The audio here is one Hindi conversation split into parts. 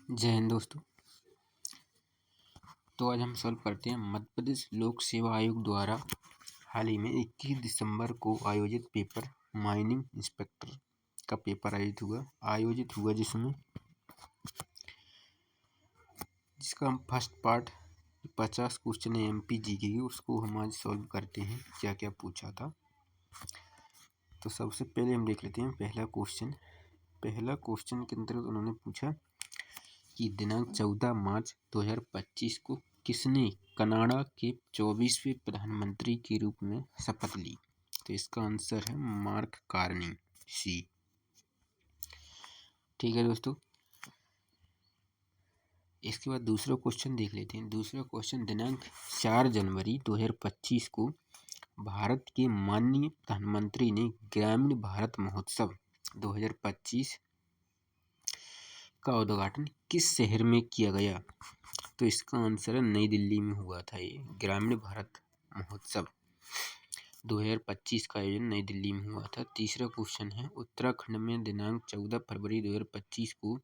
जय हिंद दोस्तों। तो आज हम सॉल्व करते हैं मध्य प्रदेश लोक सेवा आयोग द्वारा हाल ही में 21 दिसंबर को आयोजित पेपर माइनिंग इंस्पेक्टर का पेपर आयोजित हुआ जिसका हम फर्स्ट पार्ट 50 क्वेश्चन है एमपी जीके की, उसको हम आज सॉल्व करते हैं। क्या क्या पूछा था तो सबसे पहले हम देख लेते हैं पहला क्वेश्चन के अंतर्गत उन्होंने पूछा कि दिनांक 14 मार्च 2025 को किसने कनाडा के 24वें प्रधानमंत्री के रूप में शपथ ली। तो इसका आंसर है मार्क कार्नी, सी। ठीक है दोस्तों, इसके बाद दूसरा क्वेश्चन देख लेते हैं। दूसरा क्वेश्चन दिनांक 4 जनवरी 2025 को भारत के माननीय प्रधानमंत्री ने ग्रामीण भारत महोत्सव 2025 का उद्घाटन किस शहर में किया गया। तो इसका आंसर है नई दिल्ली में हुआ था। ये ग्रामीण भारत महोत्सव 2025 का आयोजन नई दिल्ली में हुआ था। तीसरा क्वेश्चन है उत्तराखंड में दिनांक 14 फरवरी 2025 को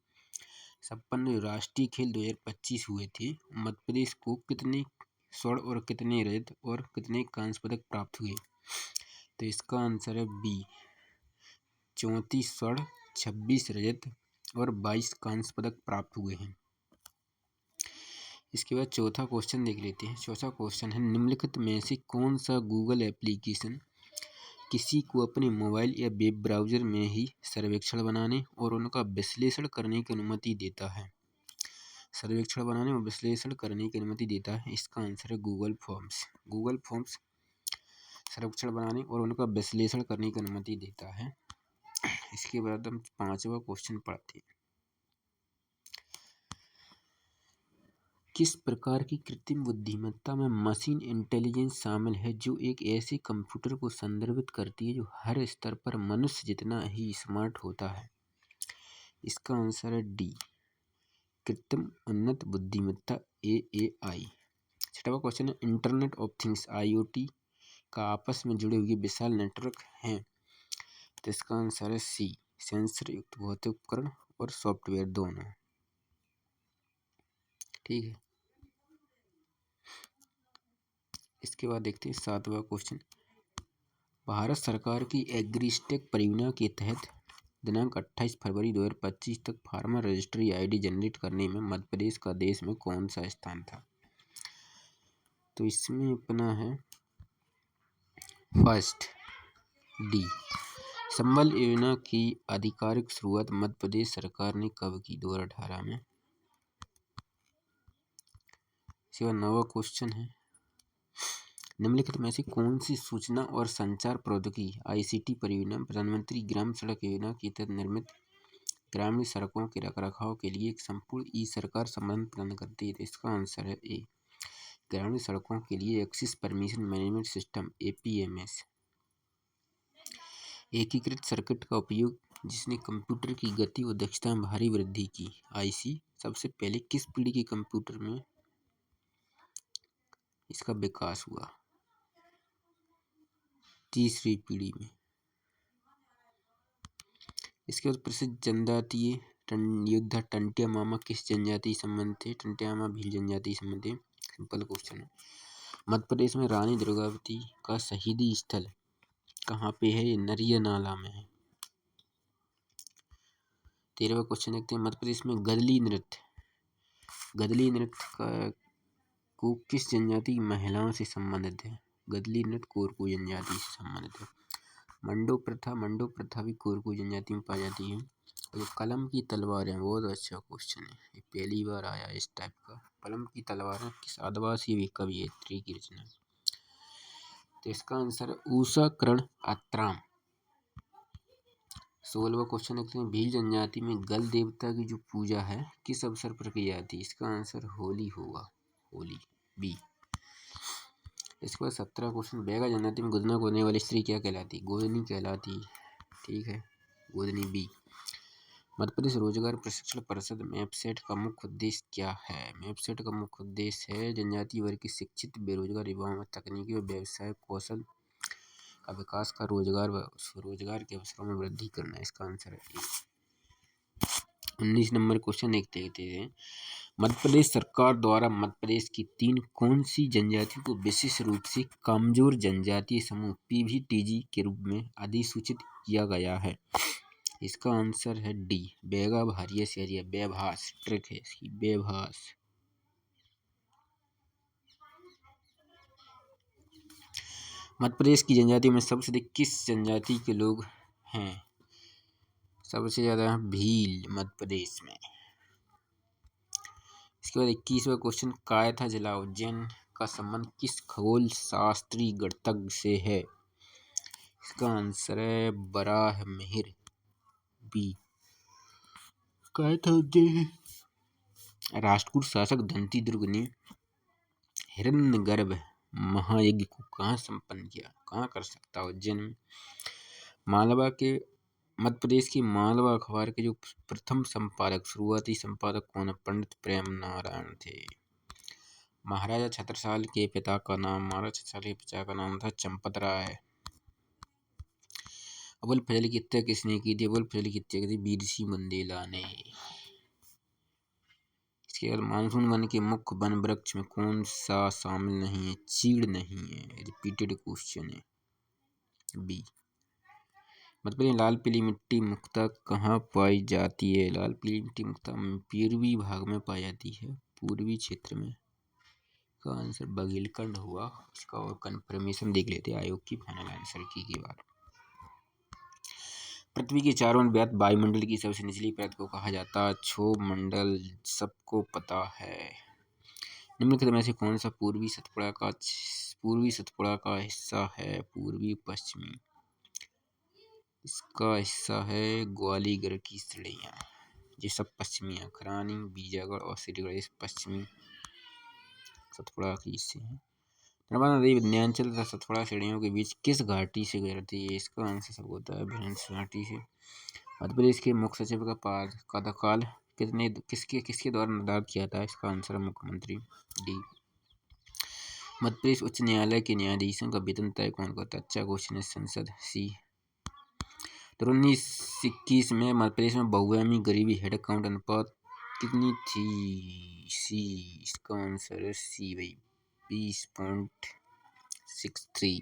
संपन्न राष्ट्रीय खेल 2025 हुए थे। मध्य प्रदेश को कितने स्वर्ण और कितने रजत और कितने कांस्य पदक प्राप्त हुए। तो इसका आंसर है बी, 34 स्वर्ण, 26 रजत और 22 कांस्य पदक प्राप्त हुए हैं। इसके बाद चौथा क्वेश्चन देख लेते हैं। चौथा क्वेश्चन है निम्नलिखित में से कौन सा गूगल एप्लीकेशन किसी को अपने मोबाइल या वेब ब्राउज़र में ही सर्वेक्षण बनाने और उनका विश्लेषण करने की अनुमति देता है। सर्वेक्षण बनाने और विश्लेषण करने की अनुमति देता है। इसका आंसर है गूगल फॉर्म्स सर्वेक्षण बनाने और उनका विश्लेषण करने की अनुमति देता है। इसके बाद हम पांचवा क्वेश्चन पढ़ते हैं। किस प्रकार की कृत्रिम बुद्धिमत्ता में मशीन इंटेलिजेंस शामिल है जो एक ऐसे कंप्यूटर को संदर्भित करती है जो हर स्तर पर मनुष्य जितना ही स्मार्ट होता है। इसका आंसर है डी, कृत्रिम उन्नत बुद्धिमत्ता AAI। छठवां क्वेश्चन है इंटरनेट ऑफ थिंग्स IoT का आपस में जुड़े हुए विशाल नेटवर्क हैं। तो इसका आंसर है सी, सेंसर युक्त भौतिक उपकरण और सॉफ्टवेयर दोनों। ठीक है, इसके बाद देखते हैं सातवां क्वेश्चन। भारत सरकार की एग्रीस्टेक परियोजना के तहत दिनांक 28 फरवरी 2025 तक फार्मर रजिस्ट्री ID जनरेट करने में मध्य प्रदेश का देश में कौन सा स्थान था। तो इसमें अपना है फर्स्ट, डी। संबल योजना की आधिकारिक शुरुआत मध्य प्रदेश सरकार ने कब की। 2018 में। इसके बाद 9वां क्वेश्चन है निम्नलिखित में से कौन सी सूचना और संचार प्रौद्योगिकी ICT परियोजना प्रधानमंत्री ग्राम सड़क योजना के तहत निर्मित ग्रामीण सड़कों के रखरखाव के लिए एक संपूर्ण ई-सरकार समाधान प्रदान करती है। तो इसका आंसर है ए, ग्रामीण सड़कों के लिए access permission management system APMS। एकीकृत सर्किट का उपयोग जिसने कंप्यूटर की गति व दक्षता में भारी वृद्धि की IC सबसे पहले किस पीढ़ी के कंप्यूटर में इसका विकास हुआ। तीसरी पीढ़ी में। इसके बाद प्रसिद्ध जनजातीय योद्धा टंटिया मामा किस जनजाति संबंध थे। टंटिया मामा भील जनजाति संबंध थे। सिंपल क्वेश्चन है। मध्य प्रदेश में रानी दुर्गावती का शहीदी स्थल कहाँ पे है। ये नरिया नाला में है। 13वां क्वेश्चन देखते हैं। मध्य प्रदेश में गदली नृत्य को किस जनजाति की महिलाओं से संबंधित है। गदली नृत्य कोरकू जनजाति से संबंधित है। मंडो प्रथा भी कोरकू जनजाति में पाई जाती है। और जो कलम की तलवार है बहुत अच्छा क्वेश्चन है, ये पहली बार आया इस टाइप का। कलम की तलवार किस आदिवासी कवयित्री की रचना। तो इसका आंसर है ऊषा कर्ण आत्राम। 16वां क्वेश्चन देखते हैं। भील जनजाति में गल देवता की जो पूजा है किस अवसर पर की जाती है। इसका आंसर होली होगा, होली, बी। इसके बाद 17वां क्वेश्चन। बैगा जनजाति में गोदना गोदने वाली स्त्री क्या कहलाती। गोदनी कहलाती। ठीक है, गोदनी, बी। मध्य प्रदेश रोजगार प्रशिक्षण परिषद मैपसेट का मुख्य उद्देश्य क्या है। मैपसेट का मुख्य उद्देश्य है जनजातीय वर्ग की शिक्षित बेरोजगार युवाओं में तकनीकी व व्यवसाय कौशल का विकास का रोजगार के अवसरों में वृद्धि करना। इसका आंसर है ए। 19 नंबर क्वेश्चन देखते हैं। मध्य प्रदेश सरकार द्वारा मध्य प्रदेश की कौन सी जनजाति को विशेष रूप से कमजोर जनजातीय समूह PVTG के रूप में अधिसूचित किया गया है? इसका आंसर है डी, बैगा भारिया सहरिया बेभास। ट्रिक है इसकी, बेभास। मध्य प्रदेश की जनजातियों में सबसे अधिक किस जनजाति के लोग हैं? सबसे ज्यादा है भील मध्य प्रदेश में। इसके बाद 21वां क्वेश्चन, कायथा जिला उज्जैन का संबंध किस खगोल शास्त्री गणतज्ञ से है? इसका आंसर है बराहमिहिर, बी। कायथा उज्जैन। राष्ट्रकूट शासक दंती दुर्ग ने हिरण्यगर्भ महायज्ञ को कहाँ संपन्न किया? कहाँ कर सकता? उज्जैन में। मालवा के मध्य प्रदेश की मालवा अखबार के जो प्रथम संपादक, शुरुआती संपादक कौन है? पंडित प्रेम नारायण थे। महाराजा छत्रसाल के पिता का नाम, था चंपत राय। अबुल फजल की हत्या किसने की थी? अबुल फजल की हत्या की थी वीर सिंह बंदेला ने। इसके बाद मानसून वन के मुख्य वन वृक्ष में कौन सा शामिल नहीं है? चीड़ नहीं है। रिपीटेड क्वेश्चन है, बी। मध्य प्रदेश लाल पीली मिट्टी मुख्यतः कहाँ पाई जाती है? लाल पीली मिट्टी मुख्यतः पूर्वी भाग में पाई जाती है, पूर्वी क्षेत्र में। का आंसर बघेलखंड हुआ। इसका और कंफर्मेशन देख लेते हैं आयोग की फाइनल आंसर की के बाद। पृथ्वी के चारों ओर व्याप्त वायुमंडल की सबसे निचली परत को कहा जाता है? क्षोभमंडल। सबको पता है। निम्नलिखित में से कौन सा पूर्वी सतपुड़ा का हिस्सा है? पूर्वी पश्चिमी। इसका हिस्सा है ग्वालीयर की श्रेणियाँ। ये सब पश्चिमी है। खरानी, बीजागढ़ और श्रीगढ़ पश्चिमी सतपुड़ा के हिस्से हैं। नर्मदा नदी विंध्याचल तथा सतपुड़ा श्रेणियों के बीच किस घाटी से गुजरती है? इसका आंसर सब होता है भैंस घाटी से। मध्य प्रदेश के मुख्य सचिव का कार्यकाल किसके द्वारा निर्धारित किया था? इसका आंसर है मुख्यमंत्री, डी। मध्य प्रदेश उच्च न्यायालय के न्यायाधीशों का वेतन तय कौन करता है? अच्छा क्वेश्चन है, संसद, सी। तो 1921 में मध्य प्रदेश में बहुआयामी गरीबी हेड काउंट अनुपात कितनी थी? सी। इसका आंसर है सी भाई, 20.63।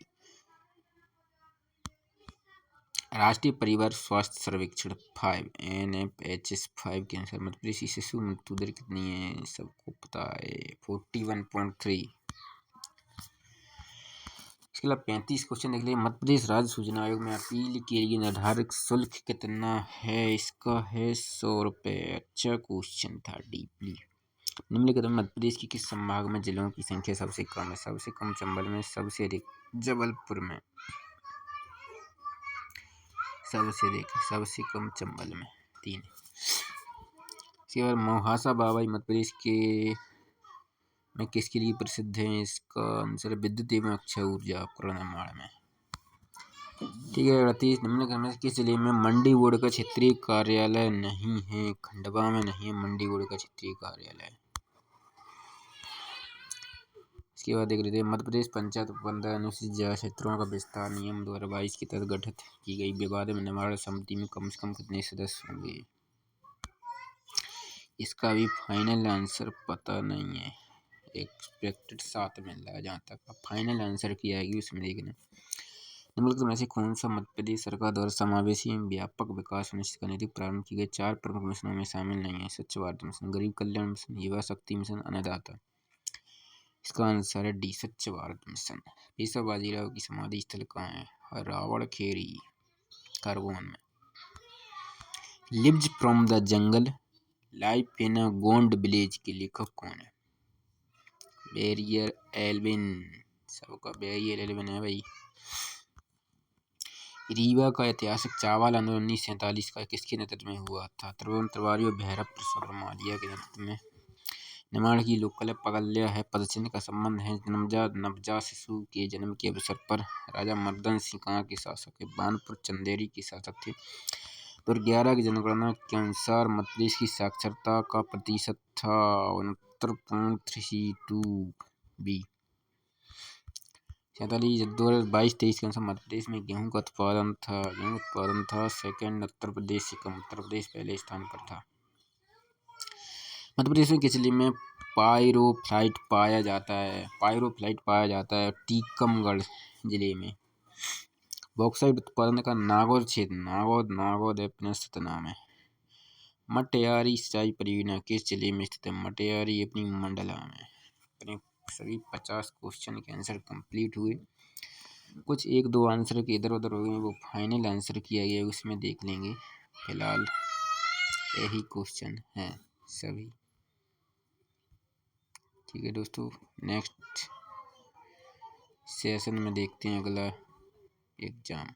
राष्ट्रीय परिवार स्वास्थ्य सर्वेक्षण 5 NFHS 5 के अनुसार मध्य प्रदेश की शिशु मृत्यु दर कितनी है? सबको पता है, 41.3। इसके अलावा 35 क्वेश्चन देख लीजिए। मध्य प्रदेश राज्य सूचना आयोग में अपील के लिए निर्धारित शुल्क कितना है? इसका है 100 रुपये। अच्छा क्वेश्चन था, डीपली। निम्नलिखित में मध्य प्रदेश की किस संभाग में जिलों की संख्या सबसे कम है? सबसे कम चंबल में, सबसे अधिक जबलपुर में, सबसे कम चंबल में, 3। इसके बाद मोहासा बाबा मध्य प्रदेश के में किसके लिए प्रसिद्ध है? इसका आंसर विद्युत एवं अक्षय ऊर्जा निर्माण में। ठीक है। 38 निम्नलिखित में किस जिले में मंडी बोर्ड का क्षेत्रीय कार्यालय नहीं है? खंडवा में नहीं है मंडी बोर्ड का क्षेत्रीय कार्यालय। इसके बाद देख लेते हैं मध्य प्रदेश पंचायत प्रबंधन अनुसूचित क्षेत्रों का विस्तार नियम 2022 के तहत गठित की गई विवाद निवारण समिति में कम से कम कितने सदस्य होंगे? इसका भी फाइनल आंसर पता नहीं है। एक्सपेक्टेड 7 मिल रहा है जहाँ तक। अब फाइनल आंसर की आएगी उसमें देखना। निम्नलिखित में से कौन सा मध्य प्रदेश सरकार द्वारा समावेशी एवं व्यापक विकास सुनिश्चित करने हेतु प्रारंभ की गई 4 प्रमुख मिशनों में शामिल नहीं है? स्वच्छ भारत मिशन, गरीब कल्याण मिशन, युवा शक्ति मिशन, अन्नदाता। इसका आंसर है डी, स्वच्छ भारत मिशन। पेशवा बाजीराव की समाधि स्थल कहाँ है? रावण खेरी, खरगोन में। Lives from the jungle, life in a Gond village के लेखक कौन है? Verrier Elwin. सबका बैरियर एल्विन है भाई। रीवा का ऐतिहासिक चावल आंदोलन 1947 का किसके नेतृत्व में हुआ था? त्रिभुवन तिवारी और भैरव प्रसाद मालिया के नेतृत्व में। निर्माण की लोक कला पगल्या है पदचिन्ह का संबंध है नवजात शिशु के जन्म के अवसर पर। राजा मर्दन सिंह कहाँ के शासक है? बानपुर चंदेरी के शासक थे। 2011 की जनगणना के अनुसार मध्य प्रदेश की साक्षरता का प्रतिशत था 69.32, बी। 2022-23 के अनुसार मध्य प्रदेश में गेहूं का उत्पादन था सेकंड उत्तर प्रदेश से कम। उत्तर प्रदेश पहले स्थान पर था। मध्य प्रदेश में किस जिले में पायरोफ्लाइट पाया जाता है? टीकमगढ़ जिले में। बॉक्साइट उत्पादन का नागौर क्षेत्र, नागौद अपना स्थित नाम है। मटयारी सिंचाई परियोजना किस जिले में स्थित है? मटयारी अपनी मंडला में। अपने सभी 50 क्वेश्चन के आंसर कंप्लीट हुए। कुछ एक दो आंसर के इधर उधर हो गए, वो फाइनल आंसर किया गया उसमें देख लेंगे। फिलहाल यही क्वेश्चन है सभी। ठीक है दोस्तों, नेक्स्ट सेशन में देखते हैं अगला एग्जाम।